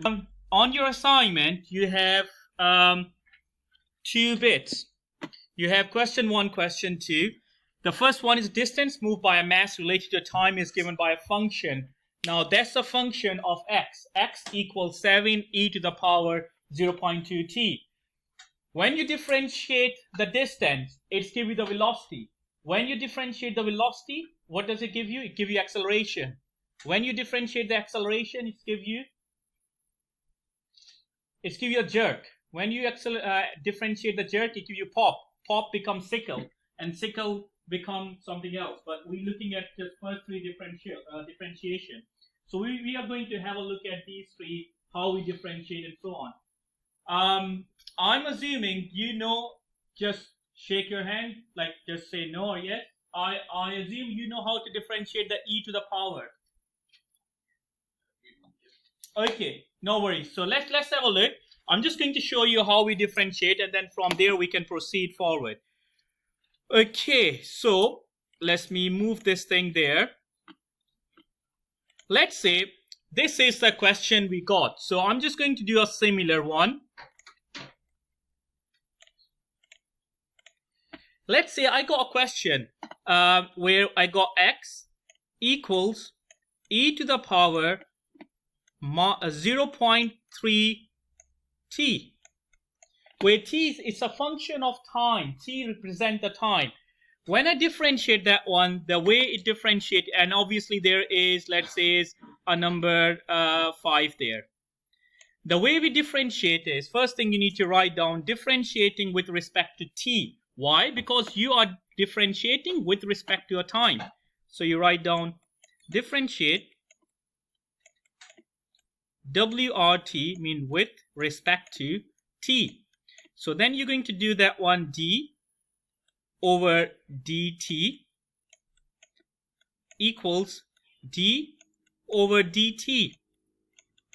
On your assignment, you have 2 bits. You have question 1, question 2. The first one is distance moved by a mass related to time is given by a function. Now that's a function of x. X equals 7 e to the power 0.2t. When you differentiate the distance, it gives you the velocity. When you differentiate the velocity, what does it give you? It gives you acceleration. When you differentiate the acceleration, it gives you a jerk. When you differentiate the jerk, it gives you pop. Pop becomes sickle, and sickle becomes something else. But we're looking at the first 3 differentiation. So we are going to have a look at these 3, how we differentiate and so on. I'm assuming you know, just shake your hand, like just say no or yes. I assume you know how to differentiate the e to the power. Okay, no worries. So let's have a look. I'm just going to show you how we differentiate, and then from there we can proceed forward. Okay, so let me move this thing there. Let's say this is the question we got. So I'm just going to do a similar one. Let's say I got a question where I got x equals e to the power 0.3t, where t is a function of time. T represents the time. When I differentiate that one, the way it differentiates, and obviously there is, let's say, a number 5 there. The way we differentiate is, first thing you need to write down, differentiating with respect to t. Why? Because you are differentiating with respect to a time. So you write down differentiate WRT, mean with respect to t. So then you're going to do that one, d over dt equals d over dt.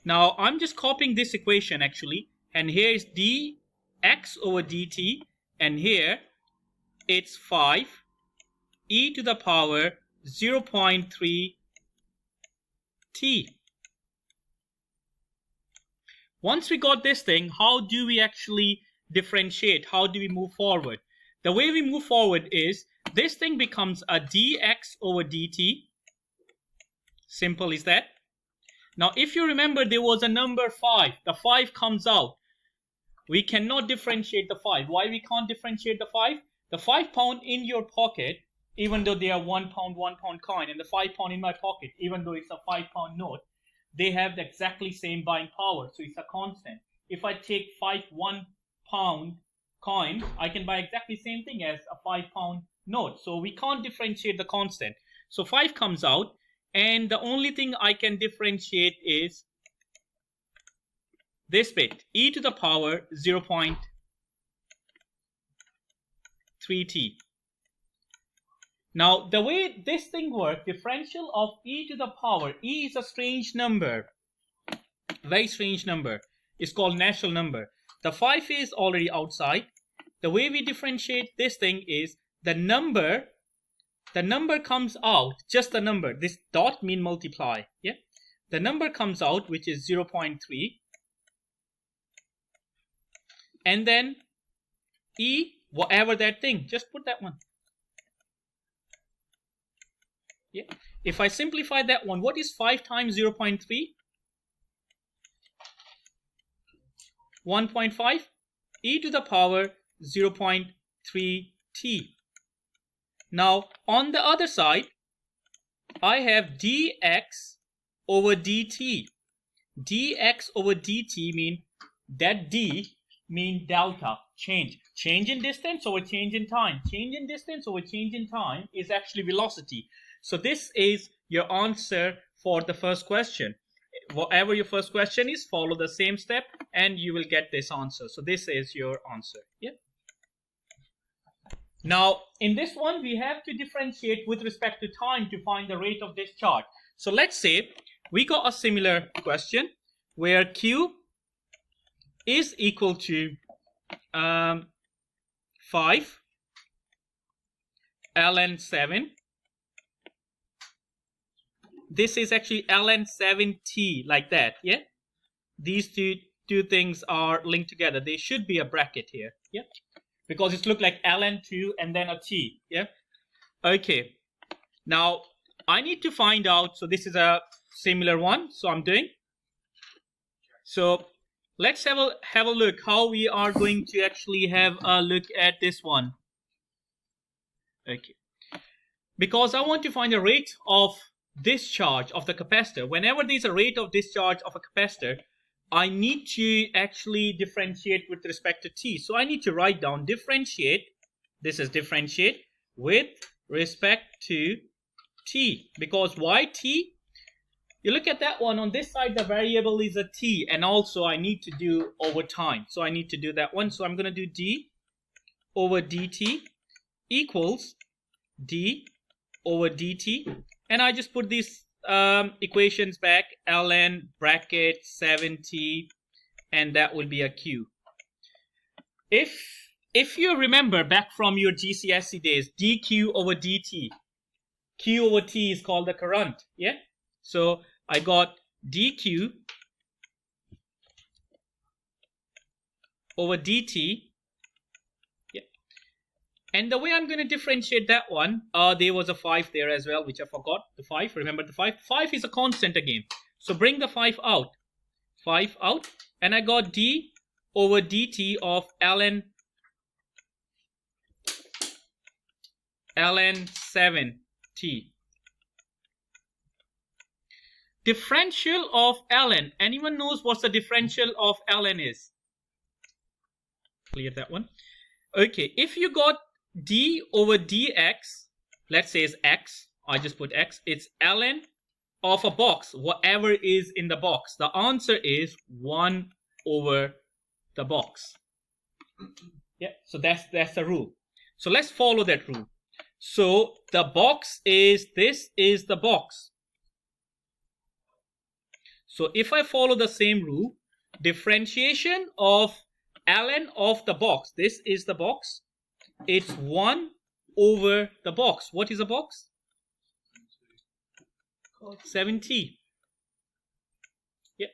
Now I'm just copying this equation actually, and here is dx over dt, and here it's 5 e to the power 0.3 t. Once we got this thing, how do we actually differentiate? How do we move forward? The way we move forward is this thing becomes a dx over dt. Simple as that. Now if you remember, there was a number 5. The 5 comes out. We cannot differentiate the 5. Why we can't differentiate the 5? The 5 pound in your pocket, even though they are 1 pound coin, and the 5 pound in my pocket, even though it's a 5 pound note, they have the exactly same buying power. So it's a constant. If I take 5 1 pound coins, I can buy exactly same thing as a 5 pound note. So we can't differentiate the constant. So 5 comes out, and the only thing I can differentiate is this bit, e to the power 0.3t. Now the way this thing works, differential of e to the power, e is a strange number, very strange number. It's called natural number. The 5 is already outside. The way we differentiate this thing is the number comes out, just the number. This dot mean multiply. Yeah, the number comes out, which is 0.3, and then e, whatever that thing, just put that one. Yeah. If I simplify that one, what is 5 times 0.3? 1.5 e to the power 0.3t. Now on the other side, I have dx over dt. Dx over dt mean that d mean delta, change in distance over change in time. Change in distance over change in time is actually velocity. So this is your answer for the first question. Whatever your first question is, follow the same step and you will get this answer. So this is your answer. Yeah. Now in this one, we have to differentiate with respect to time to find the rate of discharge. So let's say we got a similar question where Q is equal to 5 ln 7. This is actually ln 7t, like that. Yeah. these two things are linked together. There should be a bracket here, yeah, because it looks like ln2 and then a t, yeah. Okay, now I need to find out, so this is a similar one, so I'm doing, so let's have a look how we are going to actually have a look at this one. Okay, because I want to find a rate of discharge of the capacitor. Whenever there's a rate of discharge of a capacitor, I need to actually differentiate with respect to t. So I need to write down differentiate. This is differentiate with respect to t. Because why t? You look at that one. On this side, the variable is a t. And also, I need to do over time. So I need to do that one. So I'm going to do d over dt equals d over dt. And I just put these equations back, ln bracket 7t, and that will be a q. If you remember back from your GCSE days, dq over dt, q over t is called the current, yeah? So I got dq over dt. And the way I'm going to differentiate that one, there was a 5 there as well, which I forgot. The 5, remember the 5? 5 is a constant again. So bring the 5 out. 5 out. And I got d over dt of ln 7t. Differential of ln. Anyone knows what the differential of ln is? Clear that one. Okay, if you got d over dx, let's say is x, I just put x, it's ln of a box, whatever is in the box. The answer is 1 over the box. Yeah, so that's the rule. So let's follow that rule. So the box is, this is the box. So if I follow the same rule, differentiation of ln of the box, this is the box, it's 1 over the box. What is a box? 7t. Yeah.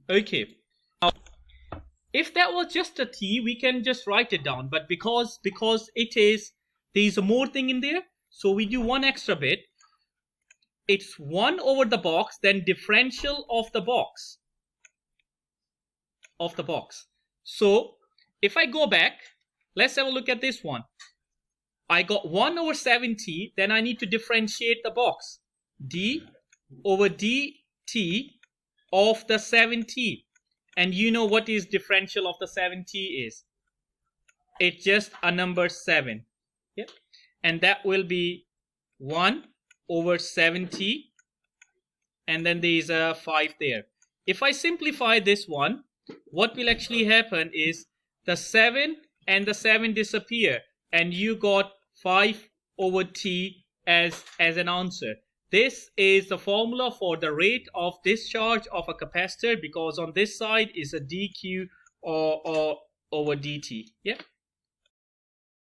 Okay. Now, if that was just a t, we can just write it down. But because it is, there's a more thing in there, so we do one extra bit. It's 1 over the box, then differential of the box. So if I go back, let's have a look at this one. I got 1 over 7t, then I need to differentiate the box. D over dt of the 7t. And you know what is differential of the 7t is? It's just a number 7. Yep. And that will be 1 over 7t. And then there is a 5 there. If I simplify this one, what will actually happen is the 7 and the 7 disappear, and you got 5 over t as an answer. This is the formula for the rate of discharge of a capacitor, because on this side is a dq or over dt. Yeah.